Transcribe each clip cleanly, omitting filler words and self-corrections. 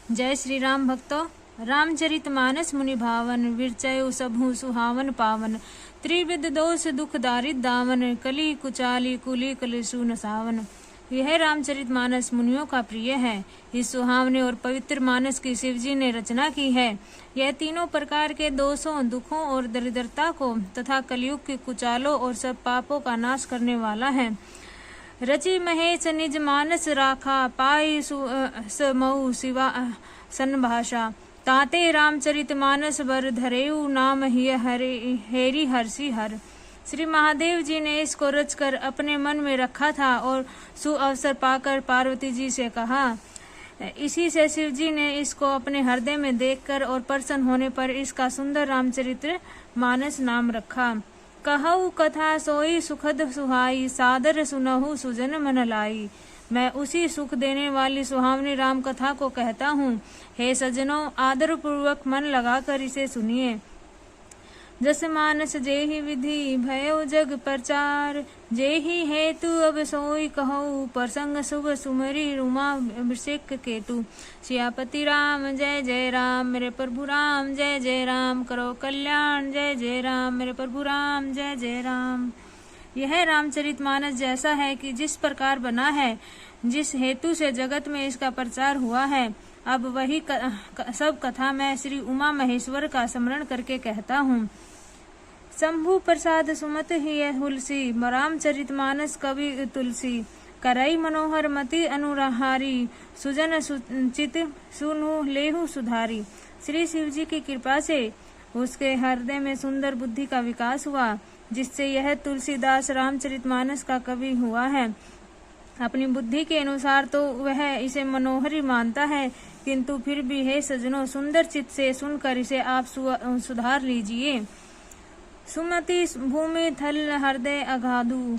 जय श्री राम भक्तों। रामचरित मानस मुनि भावन, विरचयु सबहु सुहावन पावन। त्रिविध दोष दुख दारिद दावन, कली कुचाली कुली कलसु नसावन। यह रामचरित मानस मुनियों का प्रिय है। इस सुहावने और पवित्र मानस की शिवजी ने रचना की है। यह तीनों प्रकार के दोषों, दुखों और दरिद्रता को तथा कलयुग के कुचालों और सब पापों का नाश करने वाला है। रचि महेश निज मानस राखा, पाई समऊ शिवा सन भाषा। ताते रामचरित मानस बर धरेऊ, नाम हिय हेरी हर्षि हर। श्री महादेव जी ने इसको रचकर अपने मन में रखा था और सुअवसर पाकर पार्वती जी से कहा। इसी से शिव जी ने इसको अपने हृदय में देखकर और प्रसन्न होने पर इसका सुंदर रामचरित्र मानस नाम रखा। कहऊ कथा सोई सुखद सुहाई, सादर सुनहु सुजन मन लाई। मैं उसी सुख देने वाली सुहावनी राम कथा को कहता हूँ। हे सज्जनों, आदर पूर्वक मन लगाकर इसे सुनिए। जस मानस जेहि विधि भयो जग प्रचार, जेहि हेतु अब सोई कहऊ, प्रसंग शुभ सुमरी रुमा अभिषेक केतु। सियापति राम जय जय राम, मेरे प्रभु राम जय जय राम। करो कल्याण जय जय राम, मेरे प्रभु राम जय जय राम। यह रामचरित मानस जैसा है कि जिस प्रकार बना है, जिस हेतु से जगत में इसका प्रचार हुआ है, अब वही सब कथा मैं श्री उमा महेश्वर का स्मरण करके कहता हूँ। शंभु प्रसाद सुमत ही हुलसी, रामचरित मानस कवि तुलसी। करई मनोहर मति अनुराहारी, सुजन सुचित सुनु लेहु सुधारी। श्री शिव जी की कृपा से उसके हृदय में सुंदर बुद्धि का विकास हुआ, जिससे यह तुलसीदास रामचरित मानस का कवि हुआ है। अपनी बुद्धि के अनुसार तो वह इसे मनोहरी मानता है, किंतु फिर भी हे सजनों, सुंदर चित्त से सुनकर इसे आप सुधार लीजिए। सुमति भूमि थल हृदय अगाधु,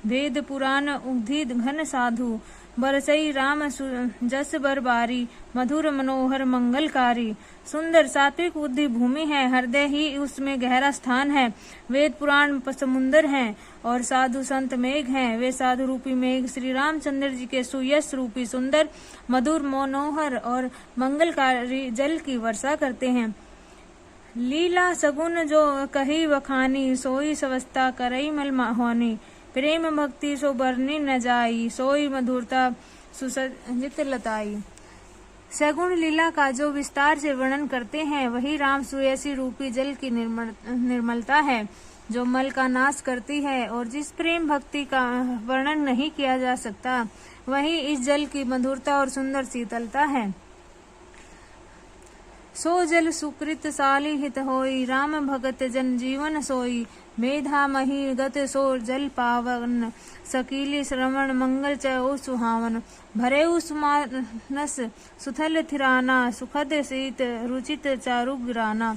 वेद पुराण उद्धित घन साधु। बरसई राम जस बरबारी, मधुर मनोहर मंगलकारी। सुंदर सात्विक बुद्धि भूमि है, हृदय ही उसमें गहरा स्थान है। वेद पुराण समुन्दर हैं और साधु संत मेघ हैं। वे साधु रूपी मेघ श्री रामचंद्र जी के सुयश रूपी सुंदर मधुर मनोहर और मंगलकारी जल की वर्षा करते हैं। लीला सगुन जो कही वखानी, सोई सवस्था करई मल माहौनी। प्रेम भक्ति सो बरनी न जाई, सोई मधुरता सुसज्जित लताई। सगुण लीला का जो विस्तार से वर्णन करते हैं, वही राम सुयसी रूपी जल की निर्मलता है, जो मल का नाश करती है। और जिस प्रेम भक्ति का वर्णन नहीं किया जा सकता, वही इस जल की मधुरता और सुंदर शीतलता है। सो जल सुकृत साली हित होई, राम भगत जन जीवन सोई। मेधा मही गत सो जल पावन, सकीली श्रवण मंगल चौ सुहावन। भरे सुमानस सुथल थिराना, सुखद शीत रुचित चारु गिराना।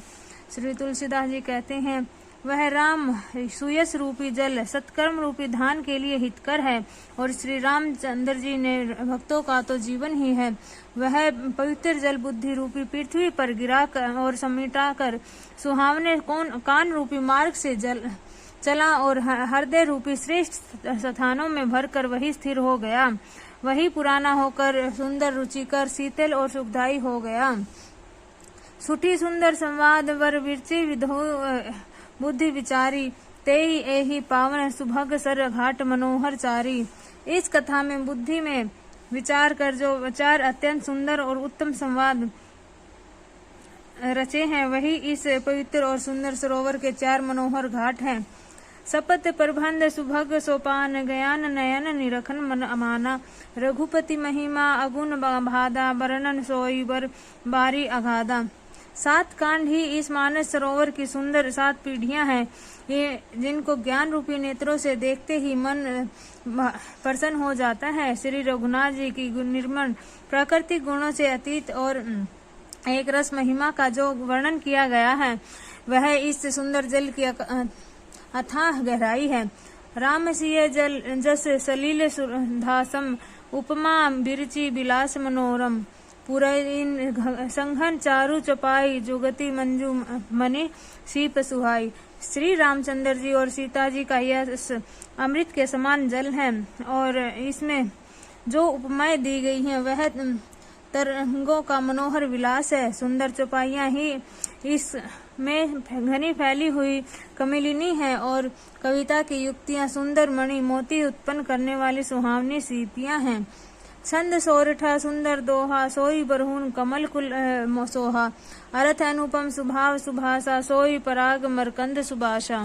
श्री तुलसीदास जी कहते हैं, वह राम सुयस रूपी जल सत्कर्म रूपी धान के लिए हितकर है, और श्री रामचंद्र जी ने भक्तों का तो जीवन ही है। वह पवित्र जल बुद्धि रूपी पृथ्वी पर गिरा कर और समेटा कर सुहावने कान रूपी मार्ग से चला और हृदय रूपी श्रेष्ठ स्थानों में भरकर वही स्थिर हो गया। वही पुराना होकर सुंदर रुचिकर शीतल और सुखदायी हो गया। सुठी सुंदर संवाद वर विरची विधो बुद्धि विचारी, तेहि एहि पावन सुभग सर घाट मनोहर चारी। इस कथा में बुद्धि में विचार कर जो विचार अत्यंत सुंदर और उत्तम संवाद रचे हैं, वही इस पवित्र और सुंदर सरोवर के 4 मनोहर घाट हैं। सपत प्रबंध सुभग सोपान, ज्ञान नयन निरखन मन अमाना। रघुपति महिमा अगुण बाधा, वर्णन सोई बर बारी अगाधा। 7 कांड ही इस मानस सरोवर की सुंदर 7 पीढ़ियां हैं, ये जिनको ज्ञान रूपी नेत्रों से देखते ही मन प्रसन्न हो जाता है। श्री रघुनाथ जी की निर्मल प्राकृतिक गुणों से अतीत और एक रस महिमा का जो वर्णन किया गया है, वह इस सुंदर जल की अथाह गहराई है। राम सिय जल जस सलील सुधासम, उपमा बिरची बिलास मनोरम। पुरैन संघन चारु चपाई, जुगति मंजू मनि सीप सुहाई। श्री रामचंद्र जी और सीता जी का यह अमृत के समान जल है, और इसमें जो उपमाएं दी गई हैं वह तरंगों का मनोहर विलास है। सुंदर चौपाइयां ही इसमें घनी फैली हुई कमलिनी है और कविता की युक्तियां सुंदर मणि मोती उत्पन्न करने वाली सुहावनी सीपियां हैं। छंद सोरठा सुंदर दोहा, सोई बरहून कमल कुल सोहा। अर्थ अनुपम सुभाव सुभाषा, सोई पराग मरकंद सुभाषा।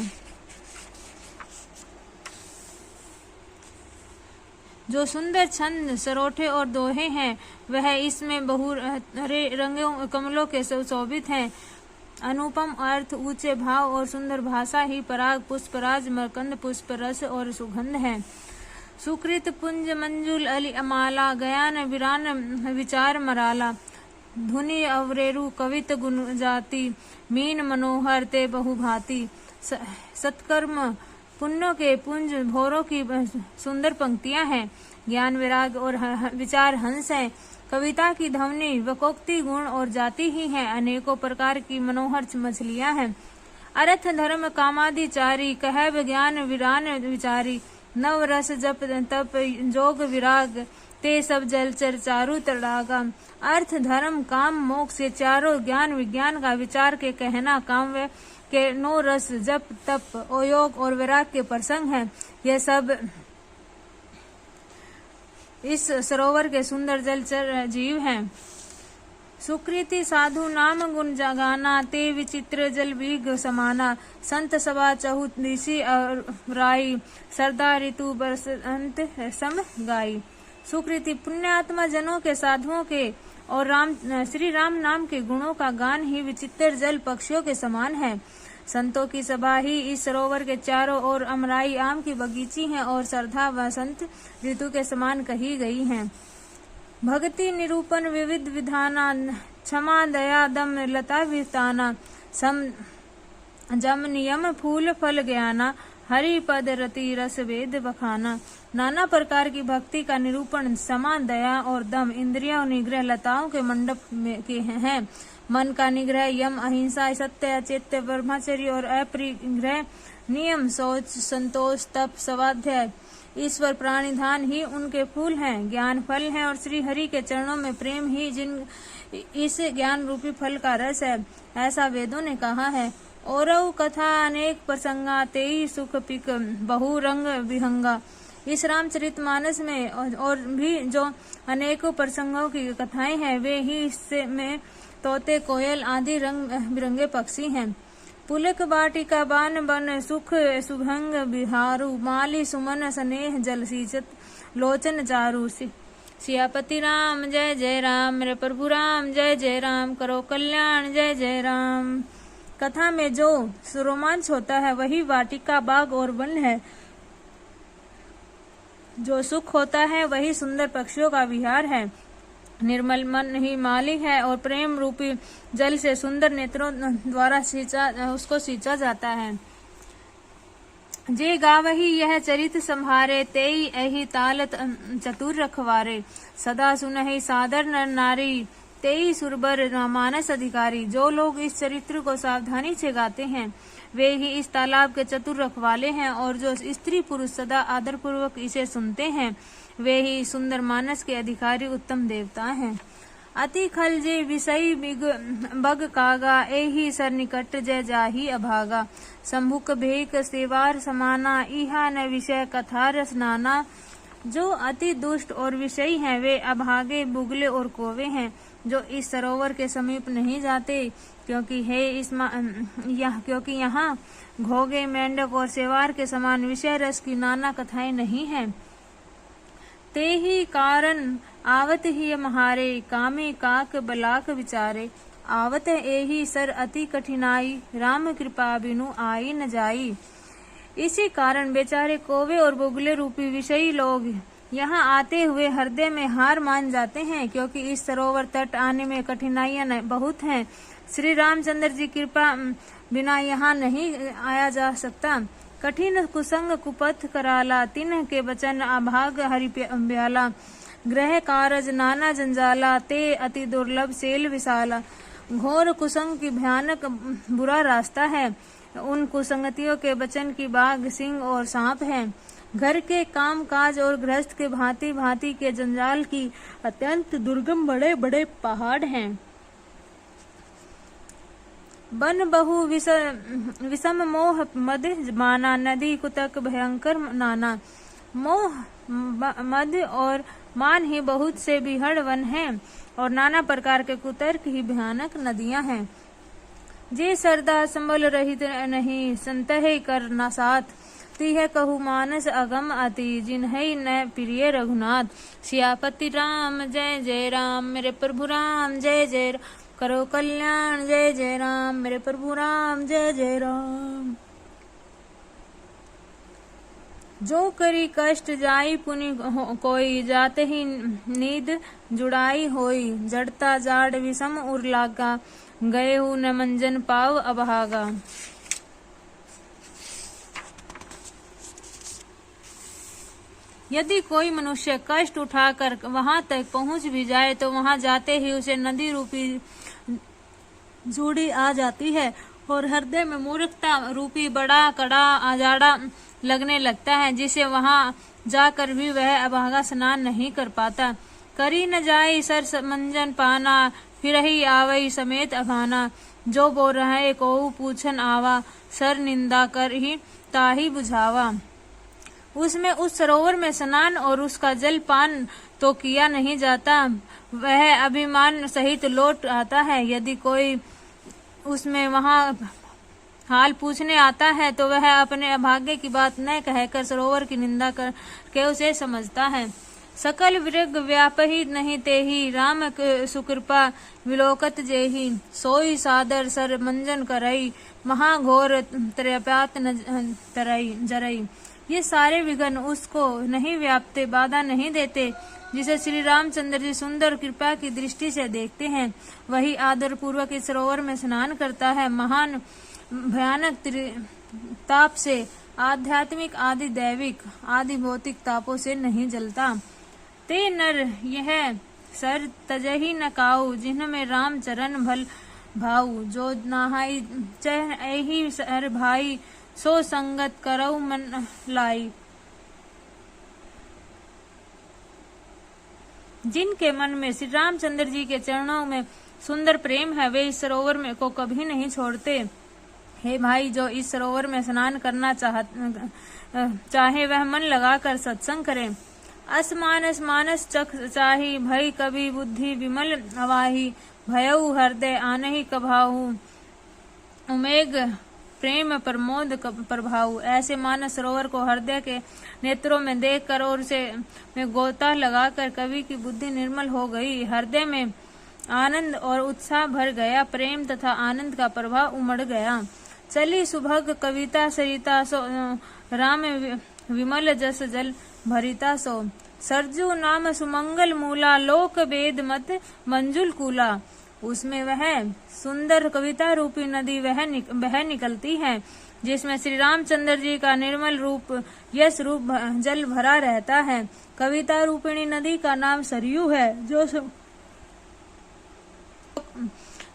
जो सुंदर छंद सरोठे और दोहे हैं वह इसमें बहुरे रंगों कमलों के सुशोभित हैं। अनुपम अर्थ, ऊंचे भाव और सुंदर भाषा ही पराग पुष्पराज मरकंद पुष्प रस और सुगंध है। सुकृत पुंज मंजुल अली अमाला, गयान विरान विचार मराला। धुनि अवरेरु कवित गुण जाति, मीन मनोहर ते बहुभांति। सत्कर्म पुण्यों के पुंज भोरों की सुंदर पंक्तियां हैं। ज्ञान विराग और विचार हंस है। कविता की ध्वनि वकोक्ति गुण और जाति ही है। अनेकों प्रकार की मनोहर मछलियां हैं। अर्थ धर्म कामादिचारी, कह ज्ञान विरान विचारी। नव रस जप तप जोग विराग, ते सब जलचर चारु तड़ागा। अर्थ धर्म काम मोक्ष ये चारों ज्ञान विज्ञान का विचार के कहना काव्य के 9 रस जप तप योग और विराग के प्रसंग है। यह सब इस सरोवर के सुंदर जलचर जीव हैं। सुकृति साधु नाम गुण जगाना, ते विचित्र जल बीघ समाना। संत सभा चहु दिशि राई, सरदा ऋतु बरसंत सम गाई। सुकृति पुण्यात्मा जनों के साधुओं के और श्री राम नाम के गुणों का गान ही विचित्र जल पक्षियों के समान है। संतों की सभा ही इस सरोवर के चारों ओर अमराई आम की बगीची है और सरधा वसंत ऋतु के समान कही गई है। भक्ति निरूपण विविध विधाना, क्षमा दया दम लता विताना। सम जम नियम फूल फल ज्ञाना, हरि पद रति रस वेद बखाना। नाना प्रकार की भक्ति का निरूपण क्षमा दया और दम इंद्रियों निग्रह लताओं के मंडप में के हैं। मन का निग्रह यम अहिंसा सत्य अचित्य ब्रह्मचर्य और अपरिग्रह नियम शौच संतोष तप स्वाध्याय। ईश्वर प्राणिधान ही उनके फूल हैं, ज्ञान फल है और श्री हरि के चरणों में प्रेम ही जिन इस ज्ञान रूपी फल का रस है, ऐसा वेदों ने कहा है। औरव कथा अनेक प्रसंगा, तेई सुख पिक बहु रंग विहंगा। इस रामचरितमानस में और भी जो अनेकों प्रसंगों की कथाएं हैं वे ही इससे में तोते कोयल आदि रंग बिरंगे पक्षी हैं। पुलक बाटिका बान बन सुख सुभंग बिहारू, माली सुमन स्नेह जल सींचत लोचन चारू। सियापति राम जय जय राम, मेरे प्रभु राम जय जय राम, करो कल्याण जय जय राम। कथा में जो रोमांच होता है वही वाटिका बाग और वन है। जो सुख होता है वही सुंदर पक्षियों का विहार है। निर्मल मन ही माली है और प्रेम रूपी जल से सुंदर नेत्रों द्वारा उसको सींचा जाता है। जे गावही यह चरित संभारे, तेई एहि ताल चतुर रखवारे। सदा सुनहि सादर नर नारी, तेई सुरबर मानस अधिकारी। जो लोग इस चरित्र को सावधानी से गाते हैं वे ही इस तालाब के चतुर रखवाले हैं और जो स्त्री पुरुष सदा आदर पूर्वक इसे सुनते हैं वे ही सुंदर मानस के अधिकारी उत्तम देवता हैं। अति खल जे विषय बग कागा, एहि सर निकट जय जाही अभागा। संभुक भेक सेवार समाना, इहा न विषय कथा रस नाना। जो अति दुष्ट और विषयी हैं वे अभागे बुगले और कोवे हैं जो इस सरोवर के समीप नहीं जाते, क्योंकि यहाँ घोगे मेंढक और सेवार के समान विषय रस की नाना कथाएं नहीं हैं। ते ही कारण आवत ही महारे, कामे काक बलाक विचारे। आवत एही सर अति कठिनाई, राम कृपा बिनु आई न जाई। इसी कारण बेचारे कोवे और बुगले रूपी विषयी लोग यहाँ आते हुए हृदय में हार मान जाते हैं, क्योंकि इस सरोवर तट आने में कठिनाइयां बहुत हैं। श्री रामचंद्र जी कृपा बिना यहाँ नहीं आया जा सकता। कठिन कुसंग कुपथ कराला, तिन्ह के बचन अभाग हरि ब्याला। ग्रह कारज नाना जंजाला, ते अति दुर्लभ सेल विशाला। घोर कुसंग की भयानक बुरा रास्ता है। उन कुसंगतियों के बचन की बाघ सिंह और सांप हैं। घर के काम काज और गृहस्थ के भांति भांति के जंजाल की अत्यंत दुर्गम बड़े बड़े पहाड़ हैं। बन बहु विषम मोह मद माना, नदी कुतक भयंकर नाना। मोह मद और मान ही बहुत से बिहड़ वन हैं और नाना प्रकार के कुतर्क ही भयानक नदियां हैं। जे सरदा संबल रहित नहीं, संतहे कर न साथ, तिह कहु मानस अगम अति, जिन्है न प्रिय रघुनाथ। सियापति राम जय जय राम, मेरे प्रभु राम जय जय राम, करो कल्याण जय जय राम, मेरे प्रभु राम जय जय राम। जो करी कष्ट जाई पुनि कोई, जाते ही नींद जुड़ाई होई, जड़ता जाड़ विषम उर लागा, गए हु न मंजन पाव अभागा। यदि कोई मनुष्य कष्ट उठाकर वहां तक पहुंच भी जाए तो वहां जाते ही उसे नदी रूपी जूड़ी आ जाती है और हृदय में मूर्खता रूपी बड़ा कड़ा आजाड़ा लगने लगता है, जिसे वहां जाकर भी वह अभागा स्नान नहीं कर पाता। करी न जाई सर मंजन पाना, फिर ही आवई समेत अभाना, जो बो रहे को पूछन आवा, सर निंदा कर ही ताही बुझावा। उसमें उस सरोवर में स्नान और उसका जल पान तो किया नहीं जाता, वह अभिमान सहित लौट आता है। यदि कोई उसमें वहां हाल पूछने आता है तो वह अपने अभाग्य की बात न कहकर सरोवर की निंदा करके उसे समझता है। सकल विरग व्यापही नहीं तेही, राम सुकृपा विलोकत जेही, सोई सादर सर मंजन करई, महाघोर त्रयपात तरई जरई। ये सारे विघ्न उसको नहीं व्यापते, बाधा नहीं देते। जिसे श्री रामचंद्र जी सुंदर कृपा की दृष्टि से देखते हैं, वही आदर पूर्वक इस सरोवर में स्नान करता है। महान भयानक ताप से, आध्यात्मिक आदि दैविक आदि भौतिक तापों से नहीं जलता। ते नर यह सर तजही न काऊ, जिनमें राम चरण भल भाऊ, जो नहाई चह एही सर भाई, सो संगत करऊ मन लाई। जिनके मन में श्री रामचंद्र जी के चरणों में सुंदर प्रेम है, वे इस सरोवर में को कभी नहीं छोड़ते। हे भाई, जो इस सरोवर में स्नान करना चाहे वह मन लगाकर सत्संग करे। असमानस मानस चख चाही, भई कभी बुद्धि विमल अवाही, भयऊ हृदय आनहि कभाऊ, उमेग प्रेम प्रमोद प्रभाऊ। ऐसे मानस सरोवर को हृदय के नेत्रों में देखकर और उसे में गोता लगाकर कवि की बुद्धि निर्मल हो गई। हृदय में आनंद और उत्साह भर गया, प्रेम तथा आनंद का प्रभाव उमड़ गया। चली सुभग कविता सरिता सो, राम विमल जस जल भरिता सो, सरजू नाम सुमंगल मूला, लोक वेद मत मंजुल कूला। उसमें वह सुंदर कविता रूपी नदी बह निकलती है, जिसमें श्री रामचंद्र जी का निर्मल रूप यश रूप जल भरा रहता है। कविता रूपिणी नदी का नाम सरयू है,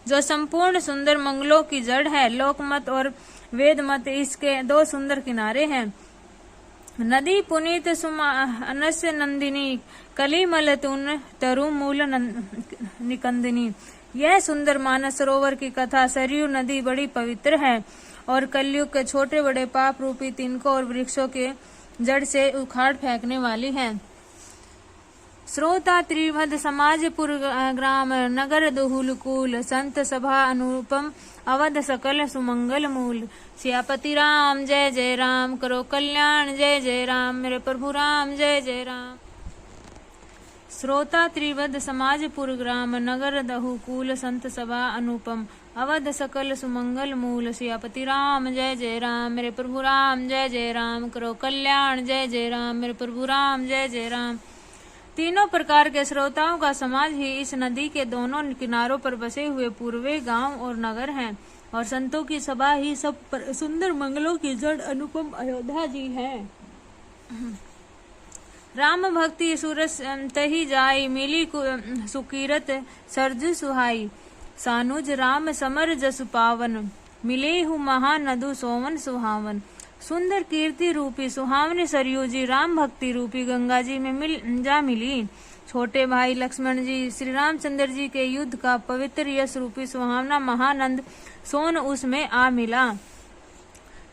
जो संपूर्ण सुंदर मंगलों की जड़ है। लोकमत और वेदमत इसके दो सुंदर किनारे हैं। नदी पुनीत सुमानस्य नंदिनी, कलिमल तुन तरु मूल निकंदिनी। यह सुंदर मानस सरोवर की कथा सरयू नदी बड़ी पवित्र है और कलयुग के छोटे बड़े पाप रूपी तिनकों और वृक्षों के जड़ से उखाड़ फेंकने वाली है। श्रोता त्रिभद समाजपुर ग्राम, नगर दुहुलकूल, संत सभा अनुपम, अवध सकल सुमंगल मूल। सियापति राम जय जय राम, करो कल्याण जय जय राम, मेरे प्रभु राम जय जय राम। श्रोता त्रिवद समाजपुर ग्राम, नगर दहुकूल, संत सभा अनुपम, अवध सकल सुमंगल मूल। सियापति राम जय जय राम, मेरे प्रभु राम जय जय राम, करो कल्याण जय जय राम, मेरे प्रभु राम जय जय राम। तीनों प्रकार के श्रोताओं का समाज ही इस नदी के दोनों किनारों पर बसे हुए पूर्वे गांव और नगर हैं, और संतों की सभा ही सब सुंदर मंगलों की जड़ अनुपम अयोध्या जी है। राम भक्ति सुरस तही जाई, मिली सुकीरत सरजु सुहाई। सानुज राम समर जसु पावन, मिले हु महानदु सोवन सुहावन। सुंदर कीर्ति रूपी सुहावनी सरयू जी राम भक्ति रूपी गंगा जी में मिली। छोटे भाई लक्ष्मण जी श्री रामचंद्र जी के युद्ध का पवित्र यश रूपी सुहावना महानंद सोन उसमें आ मिला।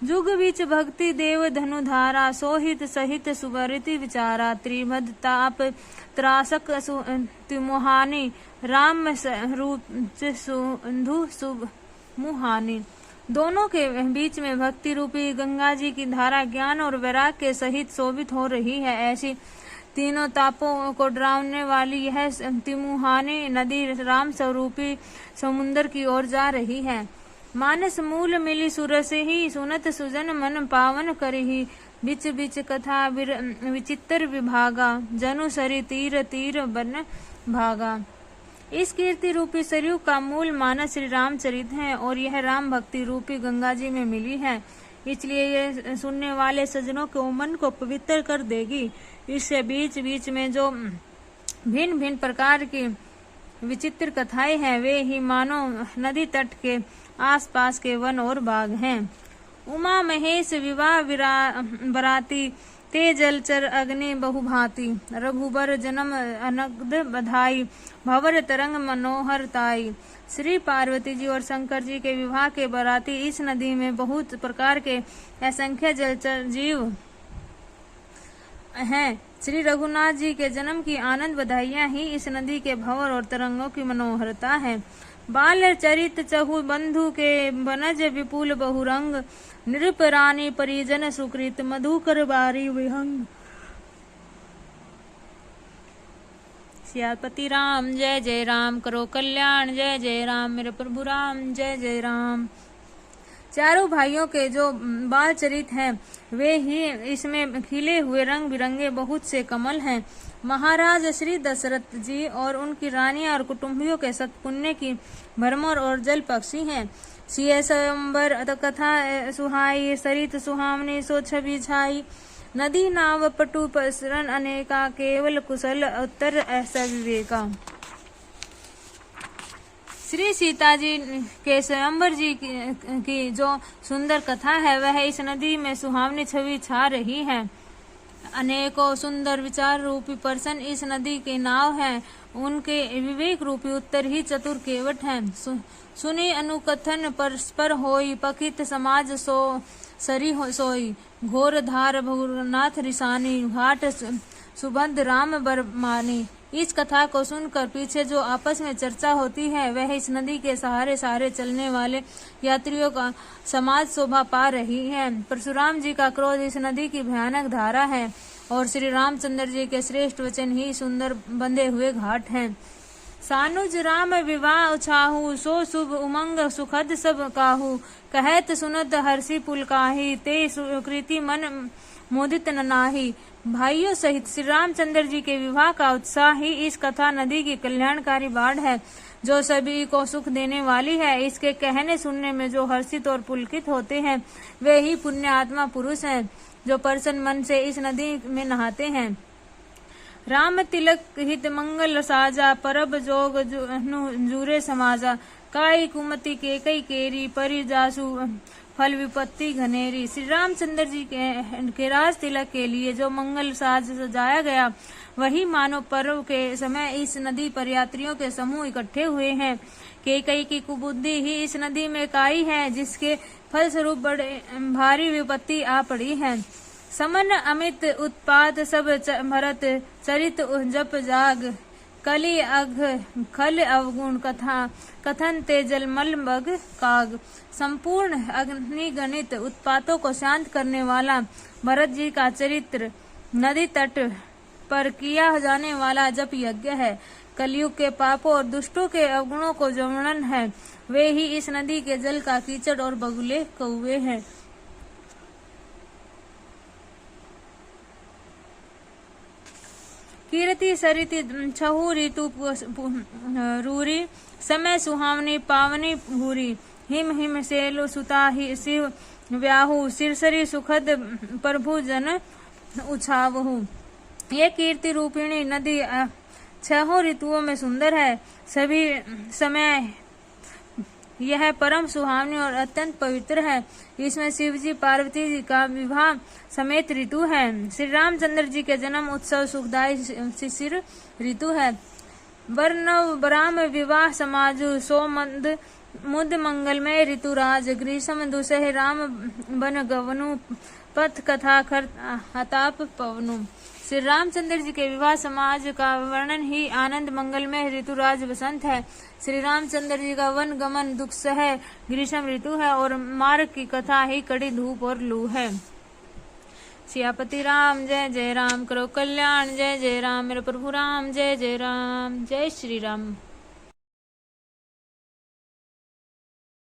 जुग बीच भक्ति देव धनुधारा सोहित सहित सुवरिति विचारा। त्रिभद ताप त्रासक तिमुहानी राम रूप सुंधु शुभ मुहानी। दोनों के बीच में भक्ति रूपी गंगा जी की धारा ज्ञान और वैराग के सहित शोभित हो रही है। ऐसी तीनों तापों को डरावने वाली यह तिमुहानी नदी राम स्वरूपी समुन्दर की ओर जा रही है। मानस मूल मिली सुरस ही सुनत सुजन मन पावन करही। बिच बिच कथा विचित्र विभागा जनु सरी तीर तीर बन भागा। इस कीर्ति रूपी सरयू का मूल मानस श्री रामचरित है और यह राम भक्ति रूपी गंगा जी में मिली है, इसलिए यह सुनने वाले सज्जनों के मन को पवित्र कर देगी। इससे बीच बीच में जो भिन्न भिन्न प्रकार की विचित्र कथाएं हैं वे ही मानो नदी तट के आसपास के वन और बाग हैं। उमा महेश विवाह बराती ते जलचर अग्नि बहुभांति। रघुबर जन्म अनग्ध बधाई भंवर तरंग मनोहर ताई। श्री पार्वती जी और शंकर जी के विवाह के बराती इस नदी में बहुत प्रकार के असंख्य जलचर जीव हैं। श्री रघुनाथ जी के जन्म की आनंद बधाइयां ही इस नदी के भंवर और तरंगों की मनोहरता है। बाल चरित चहु बंधु के बनज विपुल बहुरंग। नृप रानी परिजन सुकृत मधुकर बारी विहंग। सियापति राम जय जय राम, करो कल्याण जय जय राम, मेरे प्रभु राम जय जय राम। चारों भाइयों के जो बाल चरित हैं वे ही इसमें खिले हुए रंग बिरंगे बहुत से कमल हैं। महाराज श्री दशरथ जी और उनकी रानी और कुटुंबियों के सत्पुण्य की भरमर और जल पक्षी हैं। सिय स्वयंवर कथा सुहाई सरित सुहावनी सो छवि छाई। नदी नाव पटु पसरन अनेका केवल कुशल उत्तर ऐसा विवेका। श्री सीता जी के स्वयंवर जी की जो सुंदर कथा है वह इस नदी में सुहावनी छवि छा रही है। अनेकों सुंदर विचार रूपी पर्सन इस नदी के नाव हैं। उनके विवेक रूपी उत्तर ही चतुर केवट हैं। सुनी अनुकथन परस्पर होई पकित समाज सो सरी हो सोई। घोर धार भगुरनाथ रिसानी घाट सुभद्र राम बरमानी। इस कथा को सुनकर पीछे जो आपस में चर्चा होती है वह इस नदी के सहारे सहारे चलने वाले यात्रियों का समाज शोभा पा रही है। परशुराम जी का क्रोध इस नदी की भयानक धारा है और श्री रामचंद्र जी के श्रेष्ठ वचन ही सुंदर बंधे हुए घाट हैं। सानुज राम विवाह उछाहू सो शुभ उमंग सुखद सब काहू। कहत सुनत हर्षि पुलकाही ते सुकृति मन मोदित नाही। भाइयों सहित श्री रामचंद्र जी के विवाह का उत्साह ही इस कथा नदी की कल्याणकारी बाढ़ है जो सभी को सुख देने वाली है। इसके कहने सुनने में जो हर्षित और पुलकित होते हैं वे ही पुण्य आत्मा पुरुष हैं जो प्रसन्न मन से इस नदी में नहाते हैं। राम तिलक हित मंगल साजा परब जोग जूरे समाजा। काई कुमति के कई केरी परि जासु फल विपत्ति घनेरी। श्री रामचंद्र जी के राज तिलक के लिए जो मंगल साज सजाया गया वही मानव पर्व के समय इस नदी पर यात्रियों के समूह इकट्ठे हुए हैं। केकई की कुबुद्धि ही इस नदी में काई है जिसके फलस्वरूप बड़े भारी विपत्ति आ पड़ी है। समन अमित उत्पात सब भरत चरित जप जाग। कली अघ खल अवगुण कथा कथन ते जलमल बग काग। संपूर्ण अग्निगणित उत्पातों को शांत करने वाला भरत जी का चरित्र नदी तट पर किया जाने वाला जप यज्ञ है। कलयुग के पापों और दुष्टों के अवगुणों को जो वर्णन है वे ही इस नदी के जल का कीचड़ और बगुले कौवे हैं। कीर्ति सरिति छहु ऋतु रूरी। समय सुहावनी पावनी भूरी। हिम हिम सेलु सुता ही शिव व्याहु। सिरसरी सुखद प्रभु जन उछावहु। ये कीर्ति रूपिणी नदी छहों ऋतुओं में सुंदर है। सभी समय यह परम सुहावनी और अत्यंत पवित्र है। इसमें शिव जी पार्वती जी का विवाह समेत ऋतु है। श्री रामचंद्र जी के जन्म उत्सव सुखदायी शिशिर ऋतु है। वर्णव ब्राह्म विवाह समाज सो मुद मंगलमय ऋतुराज ग्रीष्म दुसह राम बन गवनु पथ कथा खर हताप पवनु। श्री रामचंद्र जी के विवाह समाज का वर्णन ही आनंद मंगलमय ऋतुराज वसंत है। श्री रामचंद्र जी का वन गमन दुख सह ग्रीष्म ऋतु है और मार्ग की कथा ही कड़ी धूप और लू है। सियापति राम जय जय राम, करो कल्याण जय जय राम, मेरे प्रभु राम जय जय राम, जय श्री राम।